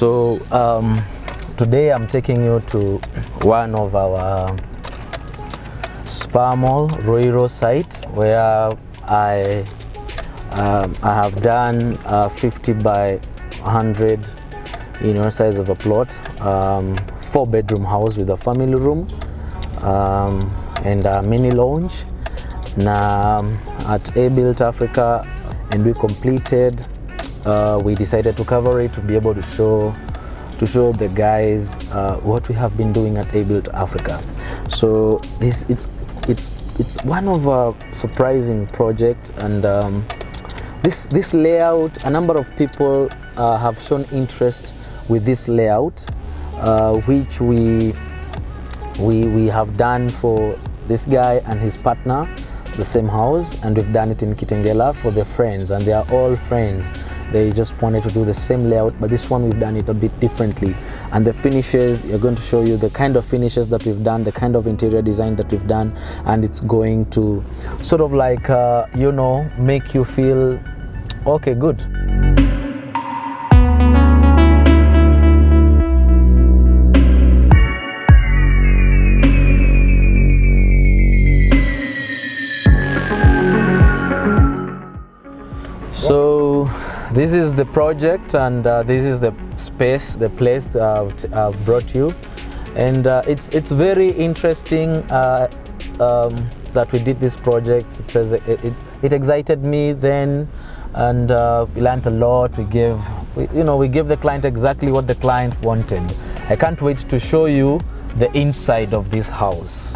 So today I'm taking you to one of our spa mall, Ruiru site, where I have done 50 by 100, size of a plot, 4-bedroom house with a family room and a mini lounge. Now at ENSUITE Africa, and we completed. We decided to cover it to be able to show the guys what we have been doing at ENSUITE Africa. So it's one of a surprising project, and this layout, a number of people have shown interest with this layout, which we have done for this guy and his partner, the same house, and we've done it in Kitengela for their friends, and they are all friends. They just wanted to do the same layout, but this one we've done it a bit differently. And the finishes, you're going to show you the kind of finishes that we've done, the kind of interior design that we've done, and it's going to sort of like, make you feel, okay, good. So this is the project, and this is the space, the place I've brought you, and it's very interesting that we did this project. It excited me then, and we learned a lot. We gave the client exactly what the client wanted. I can't wait to show you the inside of this house.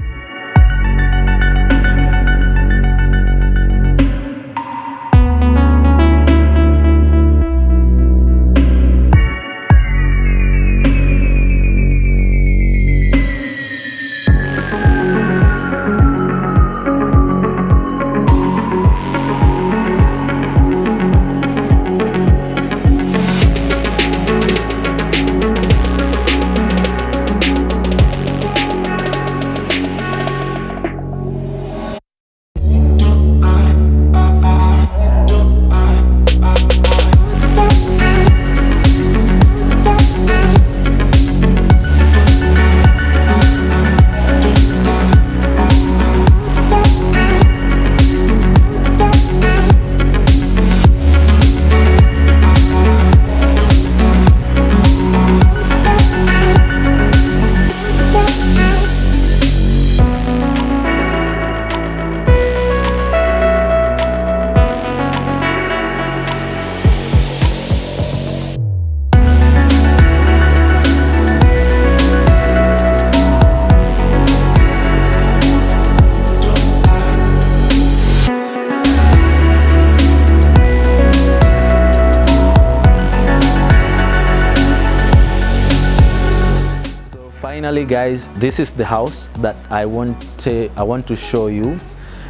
Finally, guys, this is the house that I want to show you,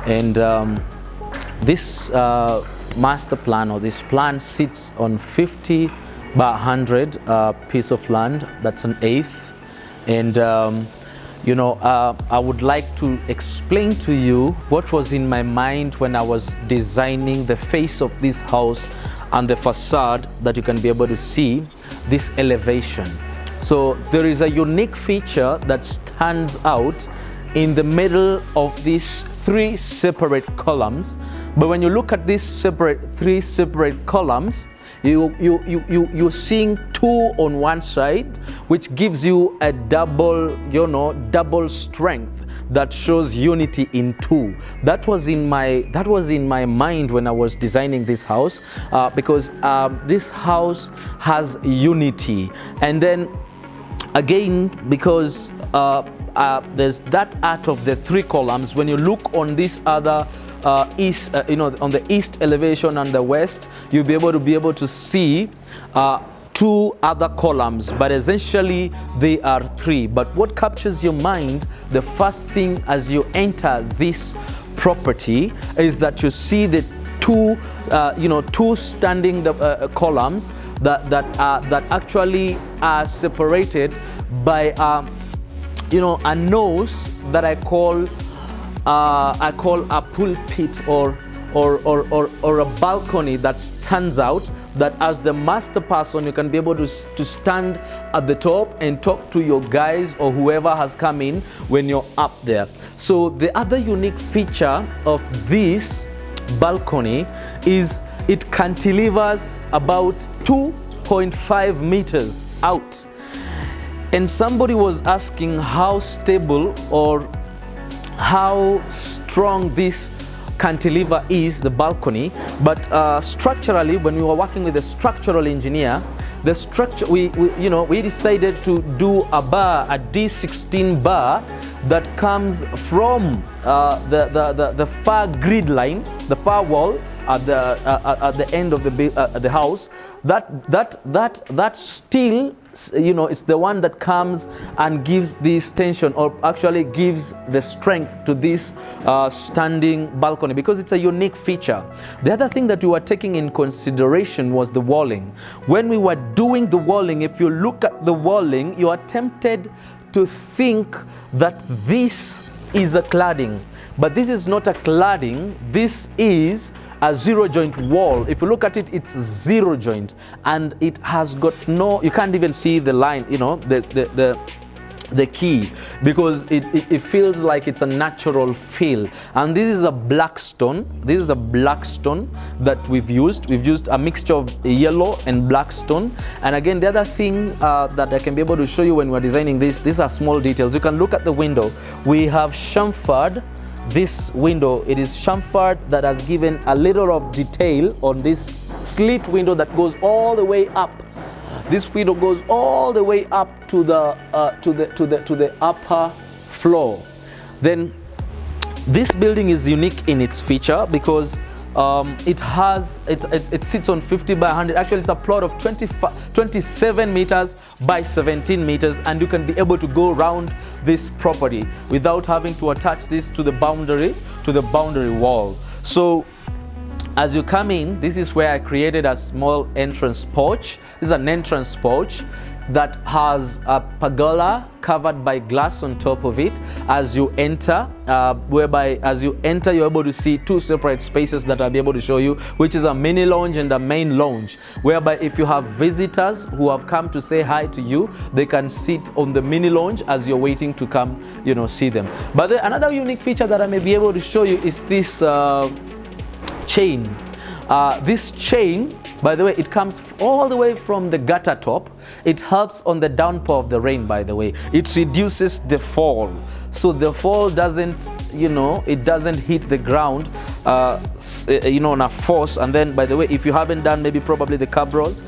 and this master plan, or this plan, sits on 50 by 100 piece of land. That's an eighth, and I would like to explain to you what was in my mind when I was designing the face of this house and the facade, that you can be able to see this elevation. So there is a unique feature that stands out in the middle of these three separate columns. But when you look at these three separate columns, you're seeing two on one side, which gives you a double strength that shows unity in two. That was in my mind when I was designing this house, because this house has unity. And then again, because there's that art of the three columns. When you look on this other east, on the east elevation and the west, you'll be able to see two other columns, but essentially they are three. But what captures your mind, the first thing as you enter this property, is that you see the two standing columns that actually are separated by a nose that I call a pulpit or a balcony that stands out, that as the master person, you can be able to stand at the top and talk to your guys or whoever has come in when you're up there. So the other unique feature of this balcony is it cantilevers about 2.5 meters out. And somebody was asking how stable or how strong this cantilever is, the balcony. But structurally, when we were working with a structural engineer, the structure, we decided to do a bar, a D16 bar that comes from the far grid line, the far wall at the end of the house. That steel, it's the one that comes and gives this tension, or actually gives the strength to this standing balcony, because it's a unique feature. The other thing that we were taking in consideration was the walling. When we were doing the walling, if you look at the walling, you are tempted to think that this is a cladding, but this is not a cladding. This is a zero joint wall. If you look at it, it's zero joint, and it has got no, you can't even see the line, there's the key, because it feels like it's a natural feel. And this is a black stone. This is a black stone that we've used. We've used a mixture of yellow and black stone. And again, the other thing that I can be able to show you when we're designing this, these are small details. You can look at the window. We have chamfered this window. It is chamfered that has given a little of detail on this slit window that goes all the way up. This window goes all the way up to the upper floor. Then this building is unique in its feature because it sits on 50 by 100. Actually, it's a plot of 27 meters by 17 meters, and you can be able to go around this property without having to attach this to the boundary wall. So as you come in, this is where I created a small entrance porch. This is an entrance porch that has a pergola covered by glass on top of it as you enter, whereby as you enter, you're able to see two separate spaces that I'll be able to show you, which is a mini lounge and a main lounge, whereby if you have visitors who have come to say hi to you, they can sit on the mini lounge as you're waiting to come, see them. But another unique feature that I may be able to show you is this chain. This chain, by the way, it comes all the way from the gutter top. It helps on the downpour of the rain, by the way. It reduces the fall. So the fall doesn't, it doesn't hit the ground, on a force. And then, by the way, if you haven't done maybe probably the cabros,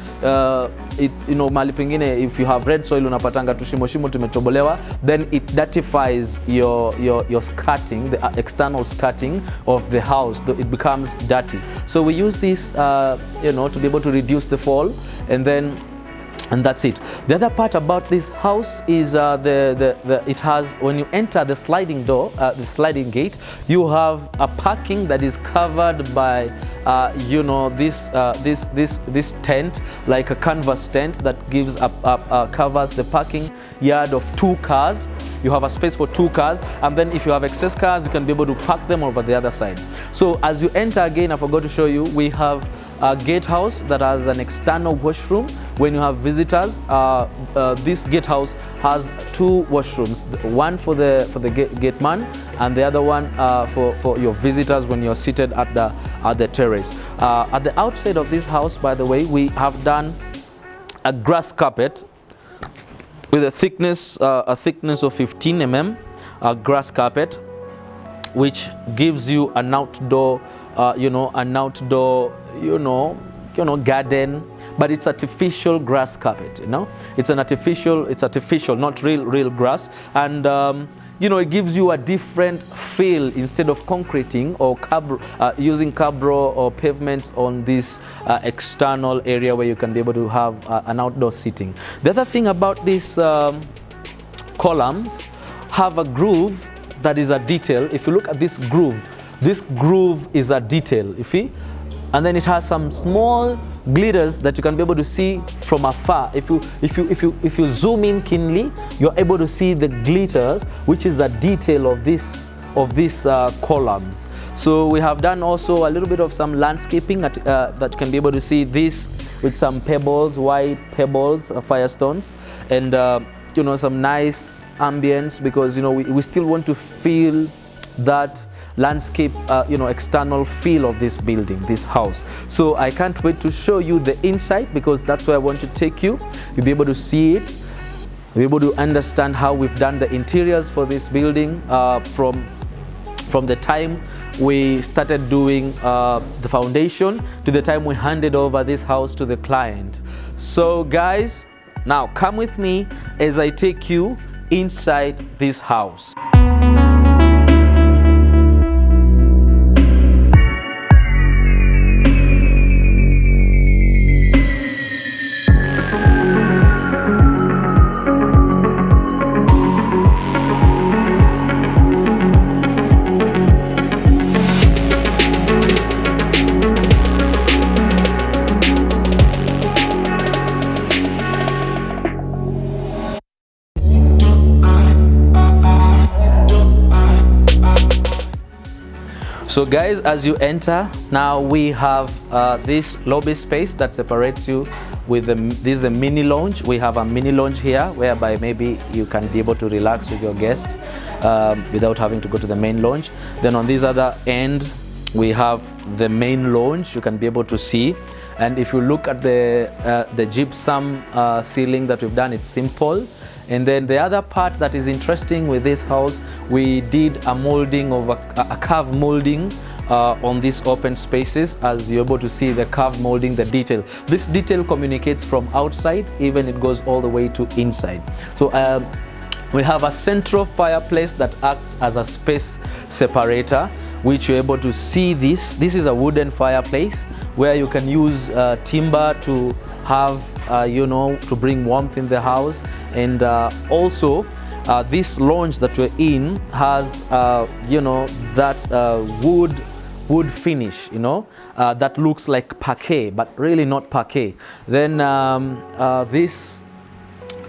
mali pengine, if you have red soil unapatanga tushimo tumetobolewa, then it dirtifies your skirting, the external skirting of the house. It becomes dirty. So we use this, to be able to reduce the fall, and that's it. The other part about this house is it has, when you enter the sliding door, the sliding gate, you have a parking that is covered by this tent, like a canvas tent that gives covers the parking yard of 2 cars. You have a space for 2 cars, and then if you have excess cars, you can be able to park them over the other side. So as you enter, again, I forgot to show you, we have a gatehouse that has an external washroom. When you have visitors, this gatehouse has 2 washrooms, one for the gate man, and the other one for your visitors when you're seated at the terrace. At the outside of this house, by the way, we have done a grass carpet with a thickness of 15 mm, a grass carpet, which gives you an outdoor, garden, but it's artificial grass carpet. It's artificial, not real grass, and it gives you a different feel instead of concreting or using cabro or pavements on this external area where you can be able to have an outdoor seating. The other thing about these columns have a groove that is a detail. If you look at this groove is a detail, you see? And then it has some small glitters that you can be able to see from afar. If you zoom in keenly, you're able to see the glitter, which is a detail of these columns. So we have done also a little bit of some landscaping that you can be able to see this with some pebbles, white pebbles, firestones, and you know, some nice ambience, because you know we still want to feel that landscape, you know, external feel of this building, this house. So I can't wait to show you the inside, because that's where I want to take you. You'll be able to see it, you'll be able to understand how we've done the interiors for this building from the time we started doing the foundation to the time we handed over this house to the client. So guys, now come with me as I take you inside this house. So guys, as you enter, now we have this lobby space that separates you with this is a mini lounge. We have a mini lounge here whereby maybe you can be able to relax with your guest without having to go to the main lounge. Then on this other end, we have the main lounge you can be able to see. And if you look at the gypsum ceiling that we've done, it's simple. And then the other part that is interesting with this house, we did a molding of a curve molding on these open spaces. As you're able to see the curve molding, the detail. This detail communicates from outside, even it goes all the way to inside. So we have a central fireplace that acts as a space separator, which you're able to see this. This is a wooden fireplace where you can use timber to have, you know, to bring warmth in the house. And also this lounge that we're in has, you know, that wood finish, you know, that looks like parquet, but really not parquet. Then this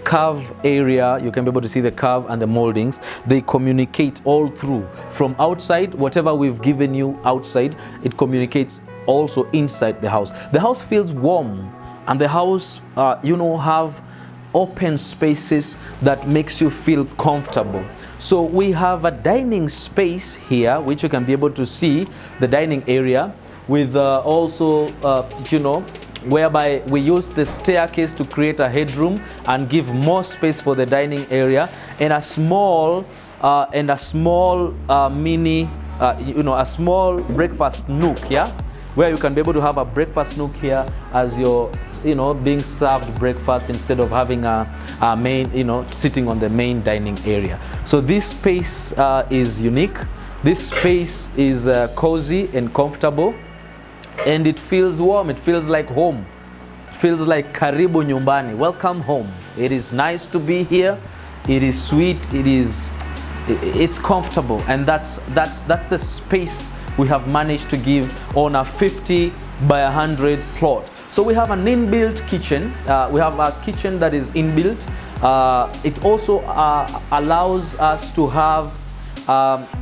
curve area, you can be able to see the curve and the moldings. They communicate all through. From outside, whatever we've given you outside, it communicates also inside the house. The house feels warm, and the house, you know, have open spaces that makes you feel comfortable. So we have a dining space here, which you can be able to see the dining area with also, you know, whereby we use the staircase to create a headroom and give more space for the dining area, and a small mini, you know, a small breakfast nook here, where you can be able to have a breakfast nook here as you're, you know, being served breakfast instead of having a main, you know, sitting on the main dining area. So this space is unique. This space is cozy and comfortable, and it feels warm. It feels like home. It feels like karibu nyumbani. Welcome home. It is nice to be here. It is sweet. It's comfortable, and that's the space we have managed to give on a 50 by 100 plot. So we have an inbuilt kitchen. We have a kitchen that is inbuilt. It also allows us to have,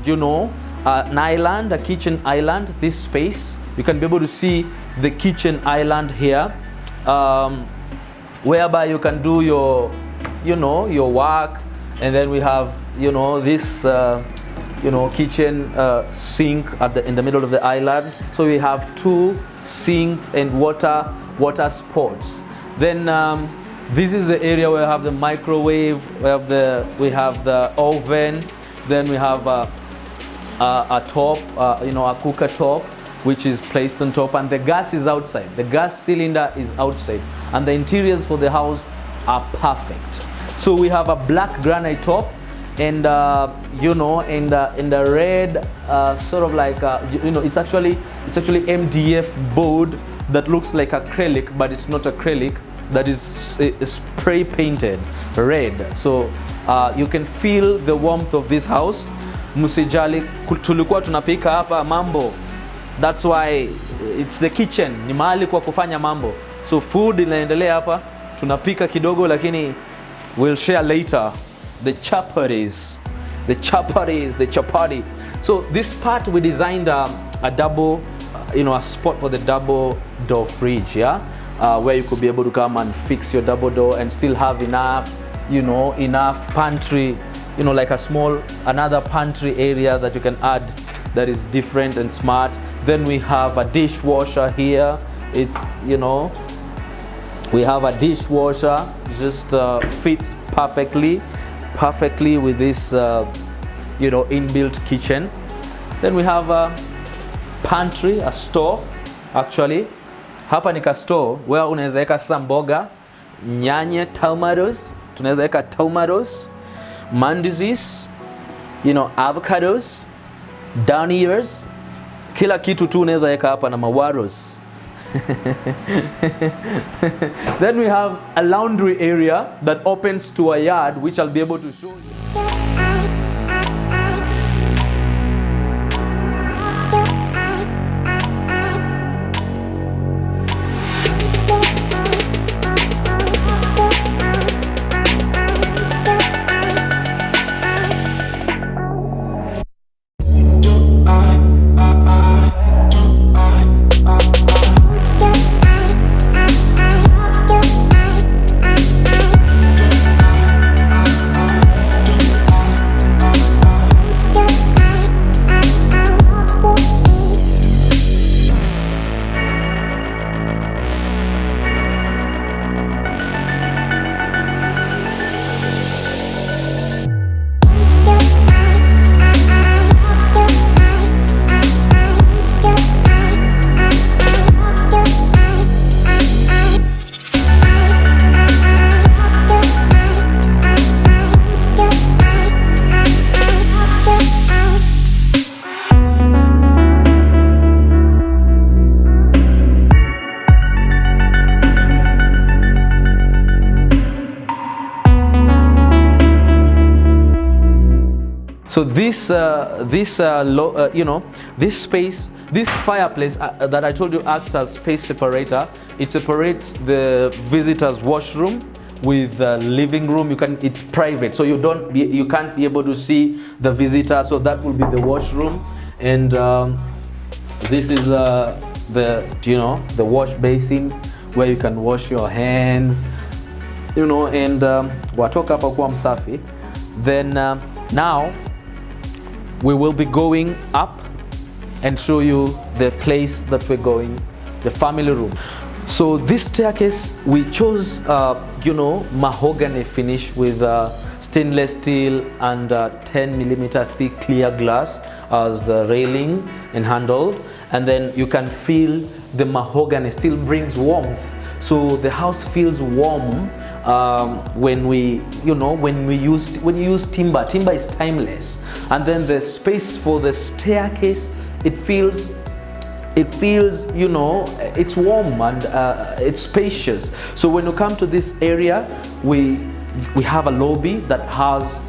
you know, an island, a kitchen island. This space, you can be able to see the kitchen island here, whereby you can do your, you know, your work. And then we have, you know, this, you know, kitchen sink in the middle of the island. So we have two sinks and water spots. Then this is the area where we have the microwave. We have the oven. Then we have a top, you know, a cooker top, which is placed on top, and the gas is outside. The gas cylinder is outside, and the interiors for the house are perfect. So we have a black granite top, and you know, in the red, sort of like, you know, it's actually MDF board that looks like acrylic, but it's not acrylic. That is spray painted red. So you can feel the warmth of this house. Musijali, tulikuwa tunapika hapa mambo. That's why it's the kitchen. Ni mahali kwa kufanya mambo. So food inaendelea hapa. Tunapika kidogo, lakini we'll share later. The chapati. So this part we designed a double, a spot for the double door fridge, yeah, where you could be able to come and fix your double door and still have enough, enough pantry, like a small another pantry area that you can add that is different and smart. Then we have a dishwasher here. It's, we have a dishwasher, just fits perfectly with this inbuilt kitchen. Then we have a pantry, a store. Actually hapa ni ka store where unaweza weka sasa mboga, nyanya, tomatoes, tunaweza weka tomatoes, mandizis, avocados, down ears, kila kitu tu unaweza weka hapa na mawaros. Then we have a laundry area that opens to a yard, which I'll be able to show you. So this space, this fireplace that I told you acts as space separator. It separates the visitor's washroom with the living room. It's private, so you can't be able to see the visitor. So that will be the washroom, and this is the wash basin where you can wash your hands, and watoka hapa kuwa msafi. Then now we will be going up and show you the place that we're going, the family room. So this staircase we chose mahogany finish with stainless steel and 10mm thick clear glass as the railing and handle, and then you can feel the mahogany still brings warmth, so the house feels warm. When you use timber is timeless. And then the space for the staircase, it feels it's warm and it's spacious. So when you come to this area, we have a lobby that has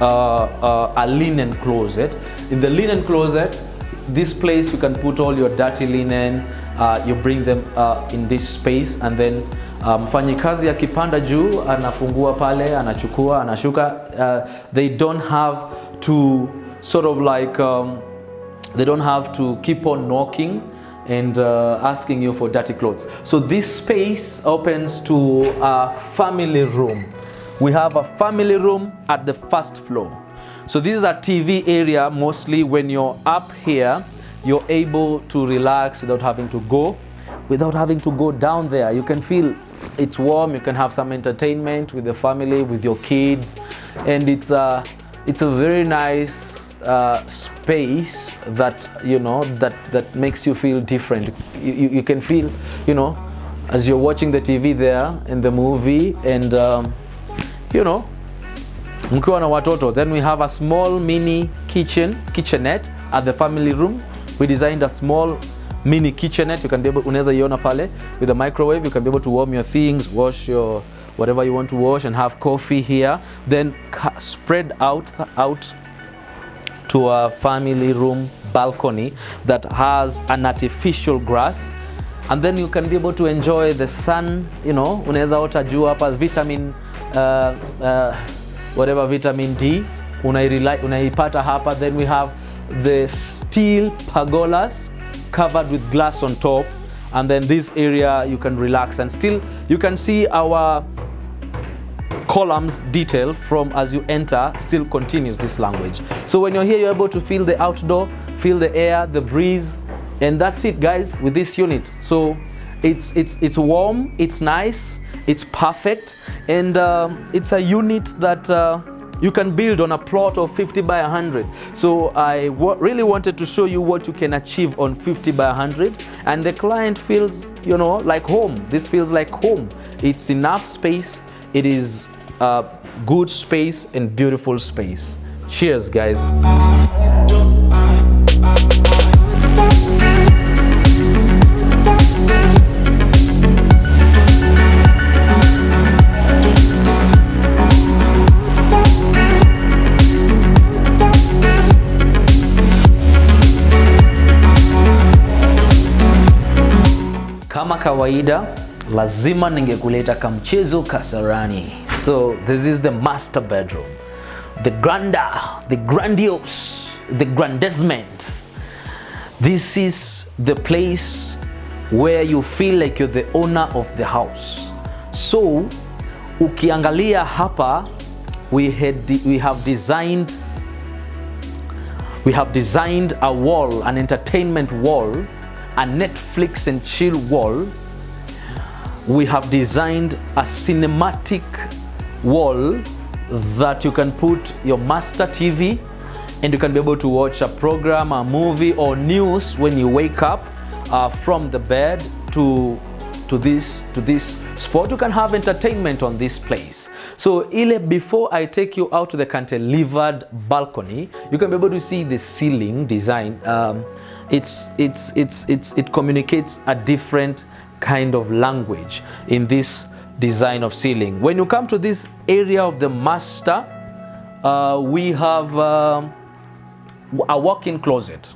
a linen closet. In the linen closet, this place you can put all your dirty linen, you bring them in this space, and then mfanyikazi akipanda juu anafungua pale, anachukua, anashuka. They don't have to they don't have to keep on knocking and asking you for dirty clothes. So this space opens to a family room. We have a family room at the first floor. So this is a TV area. Mostly when you're up here, you're able to relax without having to go down there. You can feel it's warm. You can have some entertainment with the family, with your kids, and it's a very nice space that that makes you feel different. You can feel as you're watching the TV there in the movie, and mkiwa na watoto. Then we have a small mini kitchenette at the family room. We designed a small mini kitchenette. You can be able, unaweza iona pale with a microwave. You can be able to warm your things, wash your whatever you want to wash, and have coffee here. Then spread out to a family room balcony that has an artificial grass, and then you can be able to enjoy the sun. Unaweza ota jua hapa, vitamin whatever vitamin D unaipata hapa. Then we have the steel pergolas covered with glass on top, and then this area you can relax, and still you can see our columns detail from as you enter still continues this language. So when you're here, you're able to feel the outdoor, feel the air, the breeze, and that's it, guys, with this unit. So it's warm, it's nice, it's perfect, and it's a unit that you can build on a plot of 50 by 100. So I really wanted to show you what you can achieve on 50 by 100, and the client feels, you know, like home. This feels like home. It's enough space. It is a good space and beautiful space. Cheers, guys. Kama kawaida, lazima ningekuleta kamchezo Kasarani. So this is the master bedroom. The grandeur, the grandiose, the grandezment. This is the place where you feel like you're the owner of the house. So ukiangalia hapa, we have designed a wall, an entertainment wall, a Netflix and chill wall. We have designed a cinematic wall that you can put your master TV, and you can be able to watch a program, a movie, or news when you wake up from the bed to this spot. You can have entertainment on this place. So before I take you out to the cantilevered balcony, you can be able to see the ceiling design. It communicates a different kind of language in this design of ceiling. When you come to this area of the master, we have a walk-in closet.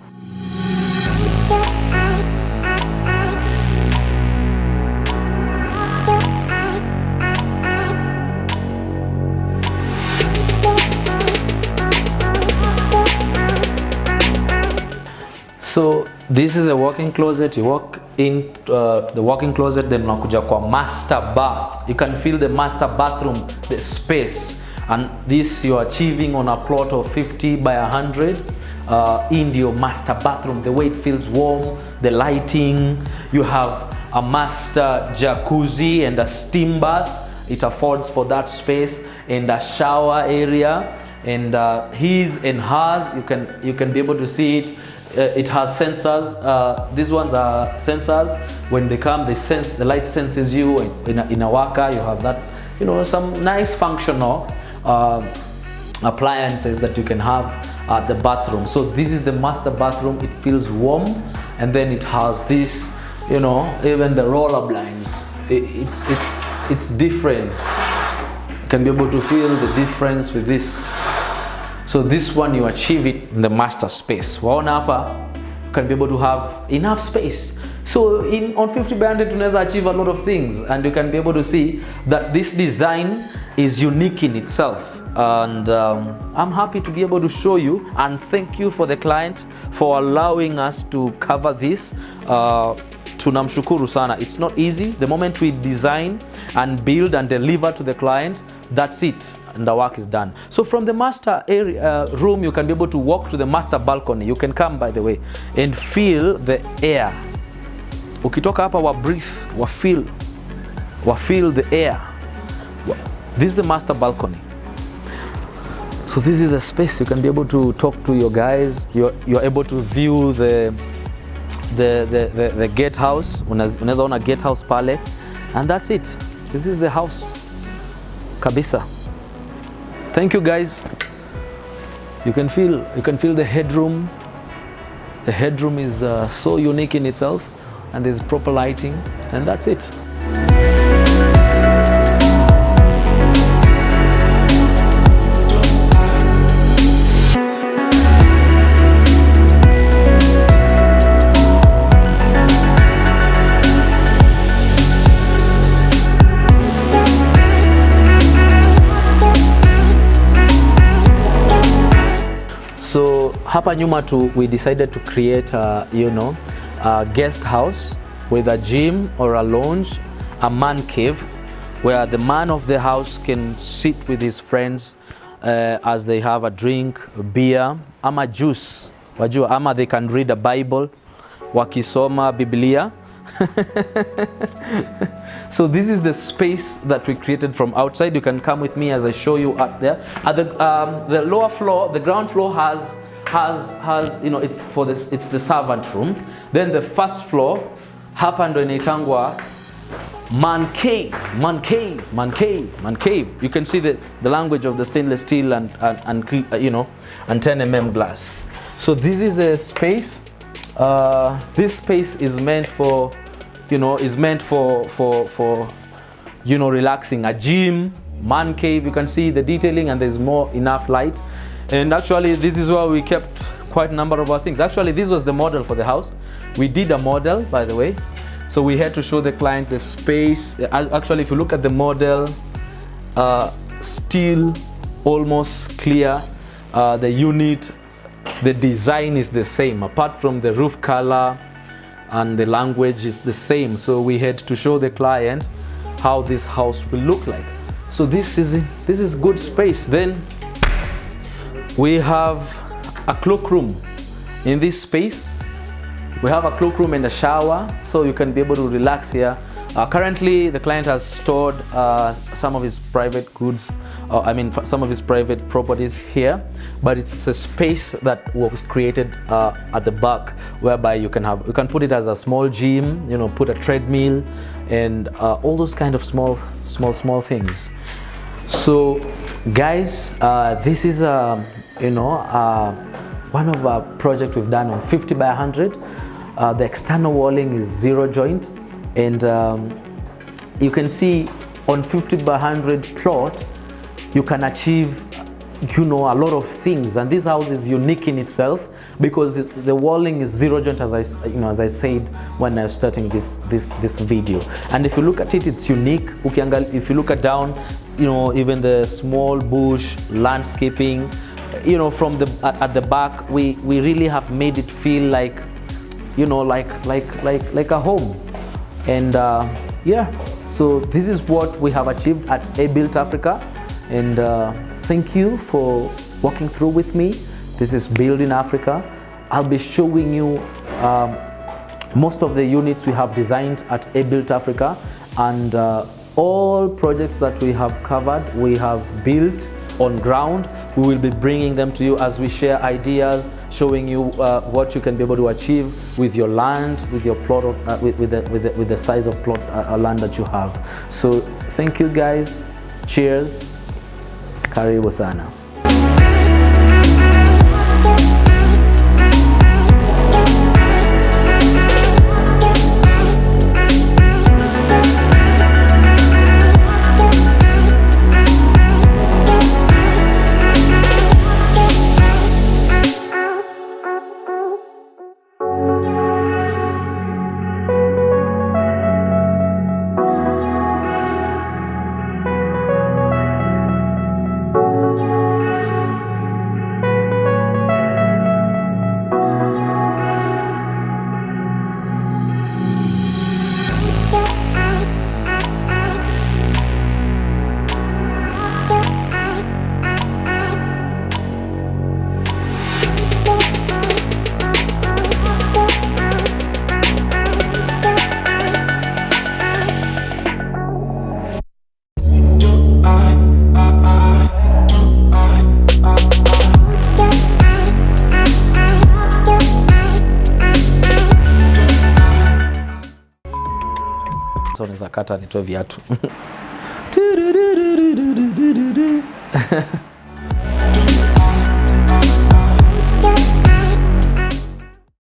So this is the walk-in closet. You walk in the walk-in closet, then unakuja kwa master bath. You can feel the master bathroom, the space, and this you're achieving on a plot of 50 by 100 in your master bathroom. The way it feels warm, the lighting. You have a master jacuzzi and a steam bath. It affords for that space, and a shower area, and his and hers. You can be able to see it. It has sensors. These ones are sensors. When they come, they sense, the light senses you. In a waka, you have that, you know, some nice functional appliances that you can have at the bathroom. So this is the master bathroom. It feels warm, and then it has this, you know, even the roller blinds. It's different. You can be able to feel the difference with this. So this one, you achieve it in the master space. Waona hapa, you can be able to have enough space. So on 50 by 100 tunaweza achieve a lot of things, and you can be able to see that this design is unique in itself. And I'm happy to be able to show you, and thank you for the client for allowing us to cover this. Tunamshukuru sana. It's not easy. The moment we design and build and deliver to the client, that's it, and the work is done. So from the master area room, you can be able to walk to the master balcony. You can come, by the way, and feel the air. Ukitoka hapa wa breathe, wa feel the air. This is the master balcony. So this is the space. You can be able to talk to your guys. You're able to view the gatehouse. Unaweza ona gatehouse pale, and that's it. This is the house. Kabisa. Thank you, guys. You can feel the headroom. The headroom is so unique in itself, and there's proper lighting, and that's it. hapa nyuma we decided to create a guest house with a gym or a lounge, a man cave, where the man of the house can sit with his friends as they have a drink, beer, ama juice, wajua, ama they can read a Bible, wakisoma Biblia. So this is the space that we created from outside. You can come with me as I show you up there. At the lower floor, the ground floor has it's the servant room. Then the first floor, hapa ndo inaitangwa man cave. You can see the language of the stainless steel and 10 mm glass. So this is a space. This space is meant for relaxing. A gym, man cave. You can see the detailing, and there's enough light. And actually, this is where we kept quite a number of our things. Actually, this was the model for the house. We did a model, by the way. So we had to show the client the space. Actually, if you look at the model, still almost clear. The unit, the design is the same, apart from the roof color and the language is the same. So we had to show the client how this house will look like. So this is good space. Then we have a cloakroom in this space. We have a cloakroom and a shower, so you can be able to relax here. Currently, the client has stored some of his private goods, some of his private properties here, but it's a space that was created at the back, whereby you can put it as a small gym, put a treadmill, and all those kind of small things. So, guys, this is one of our projects we've done on 50 by 100. The external walling is zero joint, and you can see on 50 by 100 plot you can achieve a lot of things, and this house is unique in itself because the walling is zero joint, as I said when I was starting this video. And if you look at it, it's unique. If you look at down, even the small bush landscaping, from at the back, we really have made it feel like like a home. And yeah, so this is what we have achieved at Built Africa. And thank you for walking through with me. This is Build in Africa. I'll be showing you most of the units we have designed at Built Africa, and all projects that we have covered, we have built on ground. We will be bringing them to you as we share ideas, showing you what you can be able to achieve with your land, with your plot of, with the size of plot land that you have. So thank you guys. Cheers. Karibu sana. Unaweza kata nitoe viatu.